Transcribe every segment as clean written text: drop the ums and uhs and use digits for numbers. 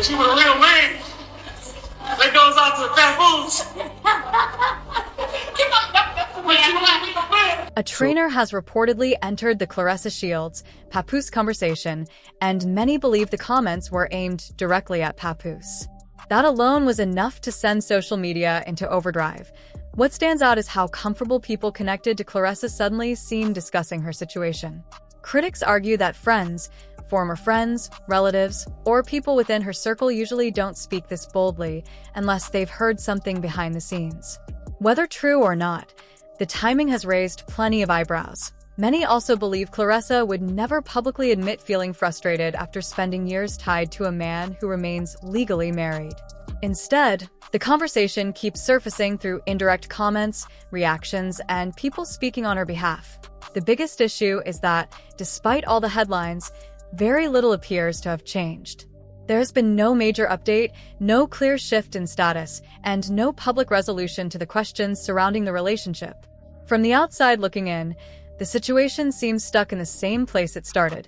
She was a real man. That goes out to Papoose. A trainer has reportedly entered the Claressa Shields Papoose conversation, and many believe the comments were aimed directly at Papoose. That alone was enough to send social media into overdrive. What stands out is how comfortable people connected to Claressa suddenly seemed discussing her situation. Critics argue that friends, former friends, relatives, or people within her circle usually don't speak this boldly unless they've heard something behind the scenes. Whether true or not, the timing has raised plenty of eyebrows. Many also believe Claressa would never publicly admit feeling frustrated after spending years tied to a man who remains legally married. Instead, the conversation keeps surfacing through indirect comments, reactions, and people speaking on her behalf. The biggest issue is that, despite all the headlines, very little appears to have changed. There has been no major update, no clear shift in status, and no public resolution to the questions surrounding the relationship. From the outside looking in, the situation seems stuck in the same place it started.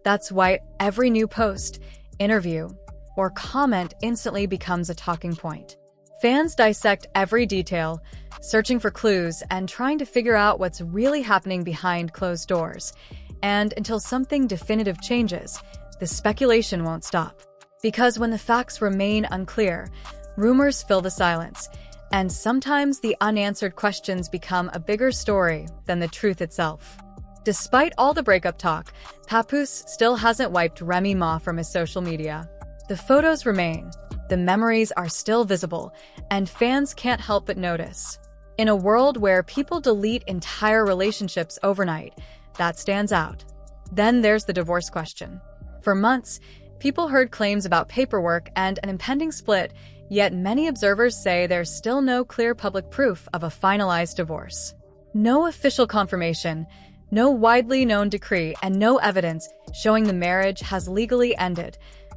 That's why every new post, interview, or comment instantly becomes a talking point. Fans dissect every detail, searching for clues and trying to figure out what's really happening behind closed doors. And until something definitive changes, the speculation won't stop. Because when the facts remain unclear, rumors fill the silence, and sometimes the unanswered questions become a bigger story than the truth itself. Despite all the breakup talk, Papoose still hasn't wiped Remy Ma from his social media. The photos remain, the memories are still visible, and fans can't help but notice. In a world where people delete entire relationships overnight, that stands out. Then there's the divorce question. For months, people heard claims about paperwork and an impending split, yet many observers say there's still no clear public proof of a finalized divorce. No official confirmation, no widely known decree, and no evidence showing the marriage has legally ended.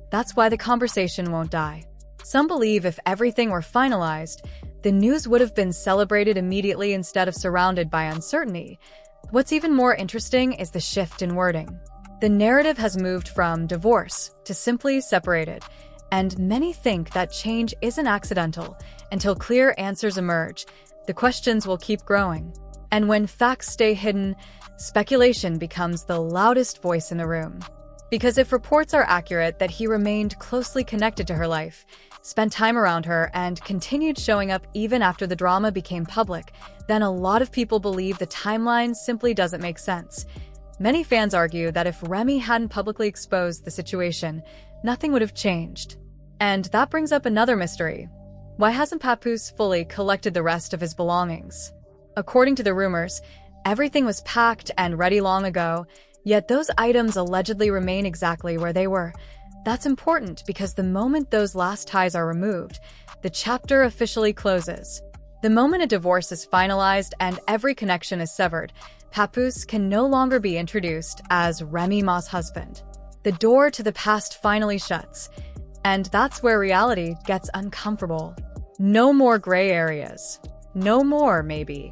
That's why the conversation won't die. Some believe if everything were finalized, the news would have been celebrated immediately instead of surrounded by uncertainty. What's even more interesting is the shift in wording. The narrative has moved from divorce to simply separated, and many think that change isn't accidental. Until clear answers emerge, the questions will keep growing. And when facts stay hidden, speculation becomes the loudest voice in the room. Because if reports are accurate that he remained closely connected to her life, spent time around her, and continued showing up even after the drama became public, then a lot of people believe the timeline simply doesn't make sense. Many fans argue that if Remy hadn't publicly exposed the situation, nothing would have changed. And that brings up another mystery. Why hasn't Papoose fully collected the rest of his belongings? According to the rumors, everything was packed and ready long ago, yet those items allegedly remain exactly where they were. That's important because the moment those last ties are removed, the chapter officially closes. The moment a divorce is finalized and every connection is severed, Papoose can no longer be introduced as Remy Ma's husband. The door to the past finally shuts, and that's where reality gets uncomfortable. No more gray areas. No more, maybe.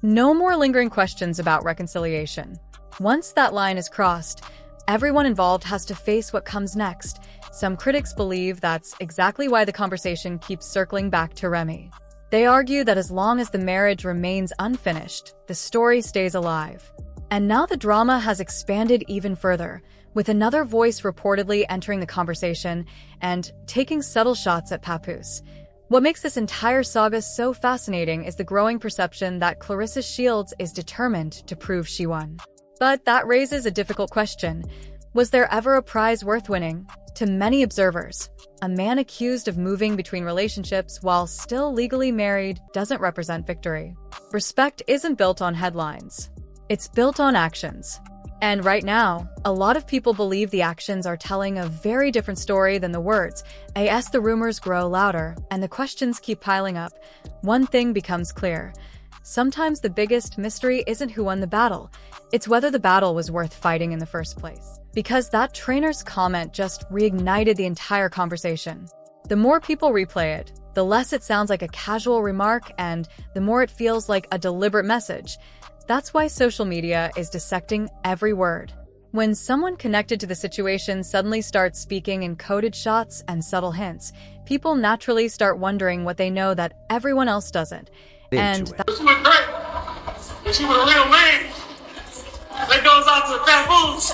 No more lingering questions about reconciliation. Once that line is crossed, everyone involved has to face what comes next. Some critics believe that's exactly why the conversation keeps circling back to Remy. They argue that as long as the marriage remains unfinished, the story stays alive. And now the drama has expanded even further, with another voice reportedly entering the conversation and taking subtle shots at Papoose. What makes this entire saga so fascinating is the growing perception that Claressa Shields is determined to prove she won. But that raises a difficult question. Was there ever a prize worth winning? To many observers, a man accused of moving between relationships while still legally married doesn't represent victory. Respect isn't built on headlines. It's built on actions. And right now, a lot of people believe the actions are telling a very different story than the words. As the rumors grow louder and the questions keep piling up, one thing becomes clear. Sometimes the biggest mystery isn't who won the battle, it's whether the battle was worth fighting in the first place. Because that trainer's comment just reignited the entire conversation. The more people replay it, the less it sounds like a casual remark and the more it feels like a deliberate message. That's why social media is dissecting every word. When someone connected to the situation suddenly starts speaking in coded shots and subtle hints, people naturally start wondering what they know that everyone else doesn't. And She was great. And she was a real man. That goes out to Papoose.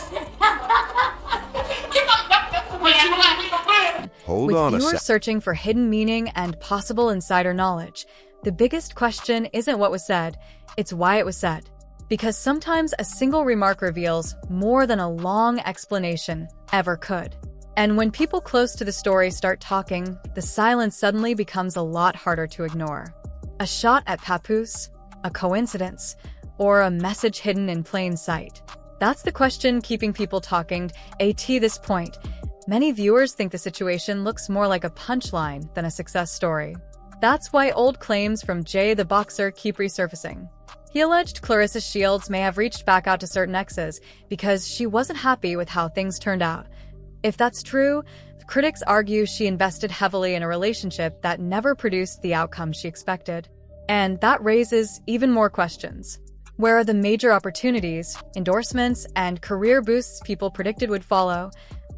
Hold with on a viewers sec. searching for hidden meaning and possible insider knowledge, the biggest question isn't what was said, it's why it was said. Because sometimes a single remark reveals more than a long explanation ever could. And when people close to the story start talking, the silence suddenly becomes a lot harder to ignore. A shot at Papoose? A coincidence? Or a message hidden in plain sight? That's the question keeping people talking. At this point, many viewers think the situation looks more like a punchline than a success story. That's why old claims from Jay the Boxer keep resurfacing. He alleged Claressa Shields may have reached back out to certain exes because she wasn't happy with how things turned out. If that's true, critics argue she invested heavily in a relationship that never produced the outcome she expected. And that raises even more questions. Where are the major opportunities, endorsements, and career boosts people predicted would follow?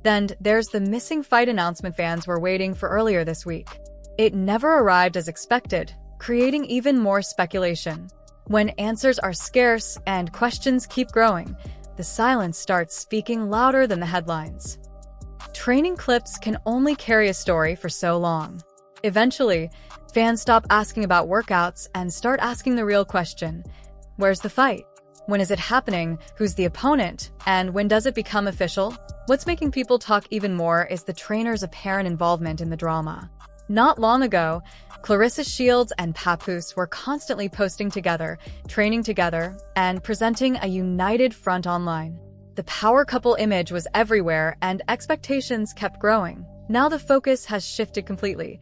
Then there's the missing fight announcement fans were waiting for earlier this week. It never arrived as expected, creating even more speculation. When answers are scarce and questions keep growing, the silence starts speaking louder than the headlines. Training clips can only carry a story for so long. Eventually, fans stop asking about workouts and start asking the real question: where's the fight? When is it happening? Who's the opponent? And when does it become official? What's making people talk even more is the trainer's apparent involvement in the drama. Not long ago, Claressa Shields and Papoose were constantly posting together, training together, and presenting a united front online. The power couple image was everywhere and expectations kept growing. Now the focus has shifted completely.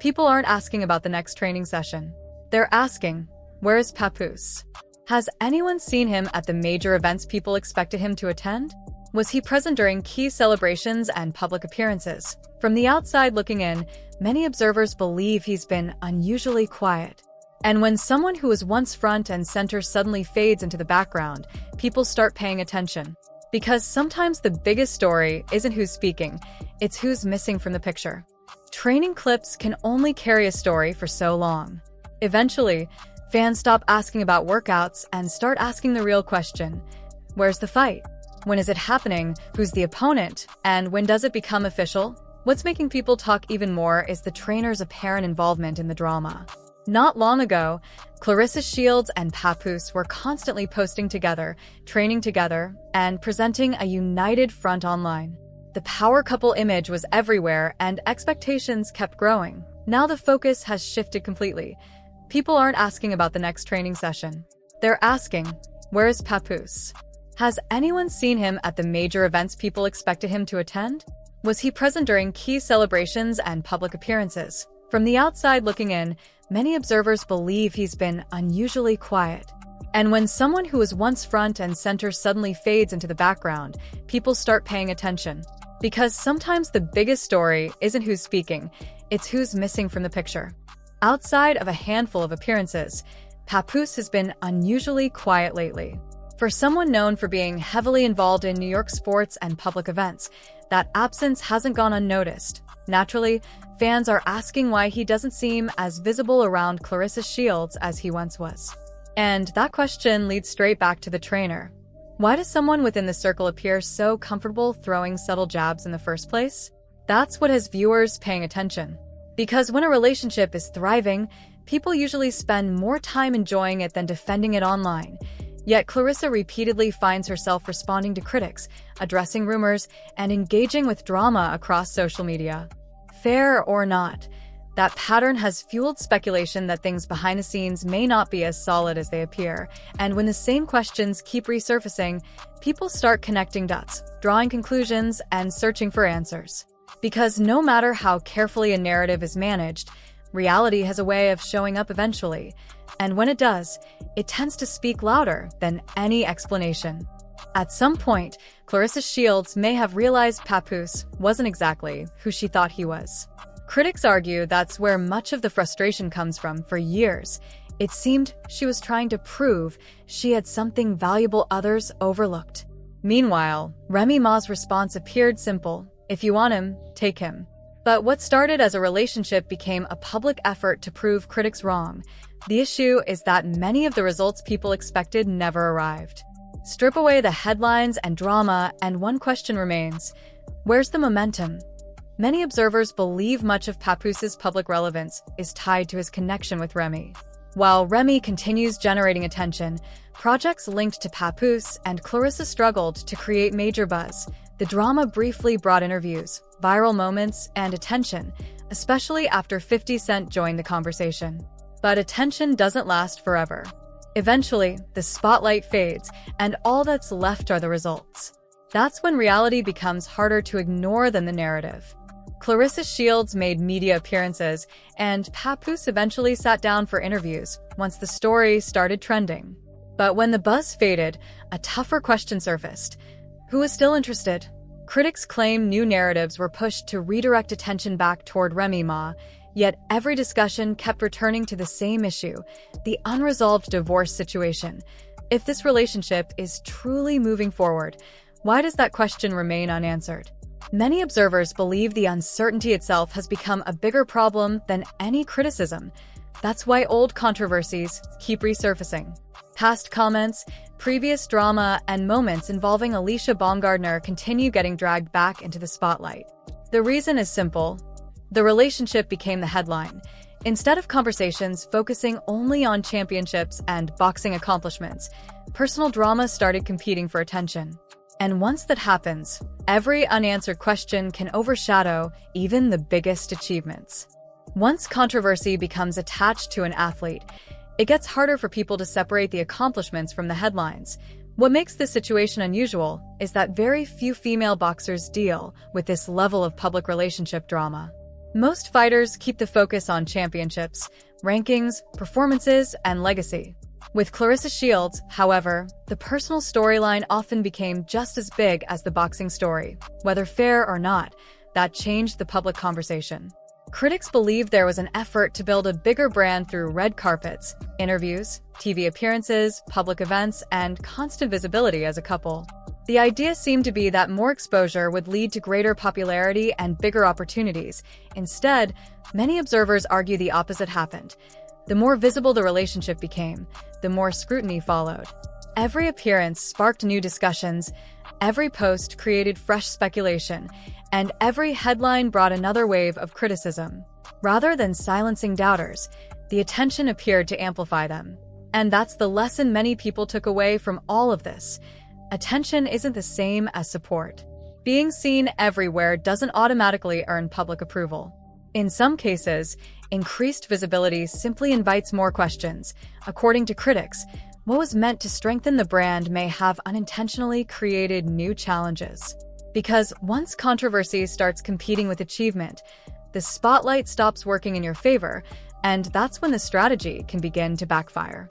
People aren't asking about the next training session. They're asking, where is Papoose? Has anyone seen him at the major events people expected him to attend? Was he present during key celebrations and public appearances? From the outside looking in, many observers believe he's been unusually quiet. And when someone who was once front and center suddenly fades into the background, people start paying attention. Because sometimes the biggest story isn't who's speaking, it's who's missing from the picture. Training clips can only carry a story for so long. Eventually, fans stop asking about workouts and start asking the real question: where's the fight? When is it happening? Who's the opponent? And when does it become official? What's making people talk even more is the trainer's apparent involvement in the drama. Not long ago, Claressa Shields and Papoose were constantly posting together, training together, and presenting a united front online. The power couple image was everywhere and expectations kept growing. Now the focus has shifted completely. People aren't asking about the next training session. They're asking, where is Papoose? Has anyone seen him at the major events people expected him to attend? Was he present during key celebrations and public appearances? From the outside looking in, many observers believe he's been unusually quiet. And when someone who was once front and center suddenly fades into the background, people start paying attention. Because sometimes the biggest story isn't who's speaking, it's who's missing from the picture. Outside of a handful of appearances, Papoose has been unusually quiet lately. For someone known for being heavily involved in New York sports and public events, that absence hasn't gone unnoticed. Naturally, fans are asking why he doesn't seem as visible around Claressa Shields as he once was. And that question leads straight back to the trainer. Why does someone within the circle appear so comfortable throwing subtle jabs in the first place? That's what has viewers paying attention. Because when a relationship is thriving, people usually spend more time enjoying it than defending it online. Yet Claressa repeatedly finds herself responding to critics, addressing rumors, and engaging with drama across social media. Fair or not, that pattern has fueled speculation that things behind the scenes may not be as solid as they appear, and when the same questions keep resurfacing, people start connecting dots, drawing conclusions, and searching for answers. Because no matter how carefully a narrative is managed, reality has a way of showing up eventually, and when it does, it tends to speak louder than any explanation. At some point, Claressa Shields may have realized Papoose wasn't exactly who she thought he was. Critics argue that's where much of the frustration comes from. For years, it seemed she was trying to prove she had something valuable others overlooked. Meanwhile, Remy Ma's response appeared simple: if you want him, take him. But what started as a relationship became a public effort to prove critics wrong. The issue is that many of the results people expected never arrived. Strip away the headlines and drama, and one question remains: where's the momentum? Many observers believe much of Papoose's public relevance is tied to his connection with Remy. While Remy continues generating attention, projects linked to Papoose and Claressa struggled to create major buzz. The drama briefly brought interviews, viral moments, and attention, especially after 50 Cent joined the conversation. But attention doesn't last forever. Eventually, the spotlight fades, and all that's left are the results. That's when reality becomes harder to ignore than the narrative. Claressa Shields made media appearances, and Papoose eventually sat down for interviews once the story started trending. But when the buzz faded, a tougher question surfaced: who was still interested? Critics claim new narratives were pushed to redirect attention back toward Remy Ma, yet every discussion kept returning to the same issue: the unresolved divorce situation. If this relationship is truly moving forward, why does that question remain unanswered? Many observers believe the uncertainty itself has become a bigger problem than any criticism. That's why old controversies keep resurfacing. Past comments, previous drama, and moments involving Alicia Baumgardner continue getting dragged back into the spotlight. The reason is simple: the relationship became the headline. Instead of conversations focusing only on championships and boxing accomplishments, personal drama started competing for attention. And once that happens, every unanswered question can overshadow even the biggest achievements. Once controversy becomes attached to an athlete, it gets harder for people to separate the accomplishments from the headlines. What makes this situation unusual is that very few female boxers deal with this level of public relationship drama. Most fighters keep the focus on championships, rankings, performances, and legacy. With Claressa Shields, however, the personal storyline often became just as big as the boxing story. Whether fair or not, that changed the public conversation. Critics believe there was an effort to build a bigger brand through red carpets, interviews, TV appearances, public events, and constant visibility as a couple. The idea seemed to be that more exposure would lead to greater popularity and bigger opportunities. Instead, many observers argue the opposite happened. The more visible the relationship became, the more scrutiny followed. Every appearance sparked new discussions, every post created fresh speculation, and every headline brought another wave of criticism. Rather than silencing doubters, the attention appeared to amplify them. And that's the lesson many people took away from all of this. Attention isn't the same as support. Being seen everywhere doesn't automatically earn public approval. In some cases, increased visibility simply invites more questions. According to critics, what was meant to strengthen the brand may have unintentionally created new challenges. Because once controversy starts competing with achievement, the spotlight stops working in your favor, and that's when the strategy can begin to backfire.